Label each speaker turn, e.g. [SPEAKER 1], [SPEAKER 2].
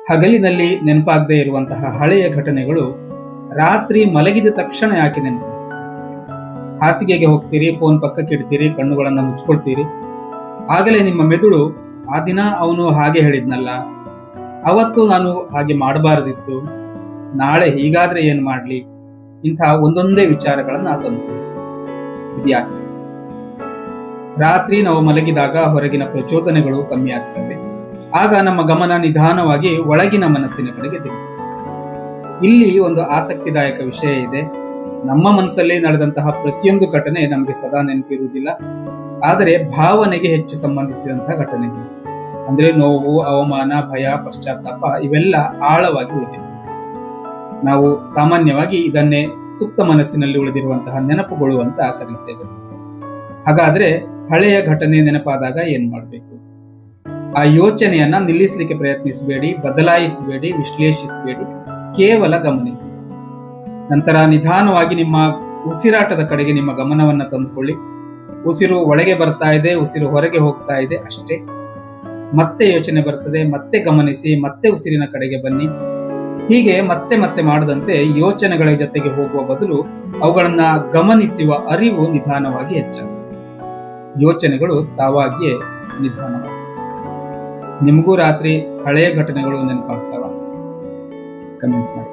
[SPEAKER 1] ಹಗಲಿನಲ್ಲಿ ನೆನಪಾಗದೇ ಇರುವಂತಹ ಹಳೆಯ ಘಟನೆಗಳು ರಾತ್ರಿ ಮಲಗಿದ ತಕ್ಷಣ ಯಾಕೆ ನೆನಪು? ಹಾಸಿಗೆಗೆ ಹೋಗ್ತೀರಿ, ಫೋನ್ ಪಕ್ಕಕ್ಕೆ ಇಡ್ತೀರಿ, ಕಣ್ಣುಗಳನ್ನ ಮುಚ್ಕೊಳ್ತೀರಿ. ಆಗಲೇ ನಿಮ್ಮ ಮೆದುಳು ಆ ದಿನ ಅವನು ಹಾಗೆ ಹೇಳಿದ್ನಲ್ಲ, ಅವತ್ತು ನಾನು ಹಾಗೆ ಮಾಡಬಾರದಿತ್ತು, ನಾಳೆ ಹೀಗಾದ್ರೆ ಏನ್ ಮಾಡ್ಲಿ, ಇಂಥ ಒಂದೊಂದೇ ವಿಚಾರಗಳನ್ನ ತಂದು ಇದ್ಯಾಕೆ? ರಾತ್ರಿ ನಾವು ಮಲಗಿದಾಗ ಹೊರಗಿನ ಪ್ರಚೋದನೆಗಳು ಕಮ್ಮಿ ಆಗ್ತವೆ. ಆಗ ನಮ್ಮ ಗಮನ ನಿಧಾನವಾಗಿ ಒಳಗಿನ ಮನಸ್ಸಿನ ಕಡೆಗೆ ತಿರುಗುತ್ತೆ. ಇಲ್ಲಿ ಒಂದು ಆಸಕ್ತಿದಾಯಕ ವಿಷಯ ಇದೆ. ನಮ್ಮ ಮನಸ್ಸಲ್ಲಿ ನಡೆದಂತಹ ಪ್ರತಿಯೊಂದು ಘಟನೆ ನಮಗೆ ಸದಾ ನೆನಪಿರುವುದಿಲ್ಲ. ಆದರೆ ಭಾವನೆಗೆ ಹೆಚ್ಚು ಸಂಬಂಧಿಸಿದಂತಹ ಘಟನೆಗಳು ಅಂದ್ರೆ ನೋವು, ಅವಮಾನ, ಭಯ, ಪಶ್ಚಾತ್ತಾಪ ಇವೆಲ್ಲ ಆಳವಾಗಿ ಉಳಿದಿವೆ. ನಾವು ಸಾಮಾನ್ಯವಾಗಿ ಇದನ್ನೇ ಸುಪ್ತ ಮನಸ್ಸಿನಲ್ಲಿ ಉಳಿದಿರುವಂತಹ ನೆನಪುಗಳು ಅಂತ ಕರೀತೇವೆ. ಹಾಗಾದ್ರೆ ಹಳೆಯ ಘಟನೆ ನೆನಪಾದಾಗ ಏನ್ ಮಾಡಬೇಕು? ಆ ಯೋಚನೆಯನ್ನ ನಿಲ್ಲಿಸಲಿಕ್ಕೆ ಪ್ರಯತ್ನಿಸಬೇಡಿ, ಬದಲಾಯಿಸಬೇಡಿ, ವಿಶ್ಲೇಷಿಸಬೇಡಿ, ಕೇವಲ ಗಮನಿಸಿ. ನಂತರ ನಿಧಾನವಾಗಿ ನಿಮ್ಮ ಉಸಿರಾಟದ ಕಡೆಗೆ ನಿಮ್ಮ ಗಮನವನ್ನ ತಂದುಕೊಳ್ಳಿ. ಉಸಿರು ಒಳಗೆ ಬರ್ತಾ ಇದೆ, ಉಸಿರು ಹೊರಗೆ ಹೋಗ್ತಾ ಇದೆ, ಅಷ್ಟೇ. ಮತ್ತೆ ಯೋಚನೆ ಬರ್ತದೆ, ಮತ್ತೆ ಗಮನಿಸಿ, ಮತ್ತೆ ಉಸಿರಿನ ಕಡೆಗೆ ಬನ್ನಿ. ಹೀಗೆ ಮತ್ತೆ ಮತ್ತೆ ಮಾಡದಂತೆ ಯೋಚನೆಗಳ ಜೊತೆಗೆ ಹೋಗುವ ಬದಲು ಅವುಗಳನ್ನ ಗಮನಿಸುವ ಅರಿವು ನಿಧಾನವಾಗಿ ಹೆಚ್ಚಾಗುತ್ತೆ. ಯೋಚನೆಗಳು ತಾವಾಗಿಯೇ ನಿಧಾನವಾಗಿ. ನಿಮಗೂ ರಾತ್ರಿ ಹಳೆಯ ಘಟನೆಗಳು ನೆನಪಾಗ್ತಾವ? ಕಮೆಂಟ್ ಮಾಡಿ.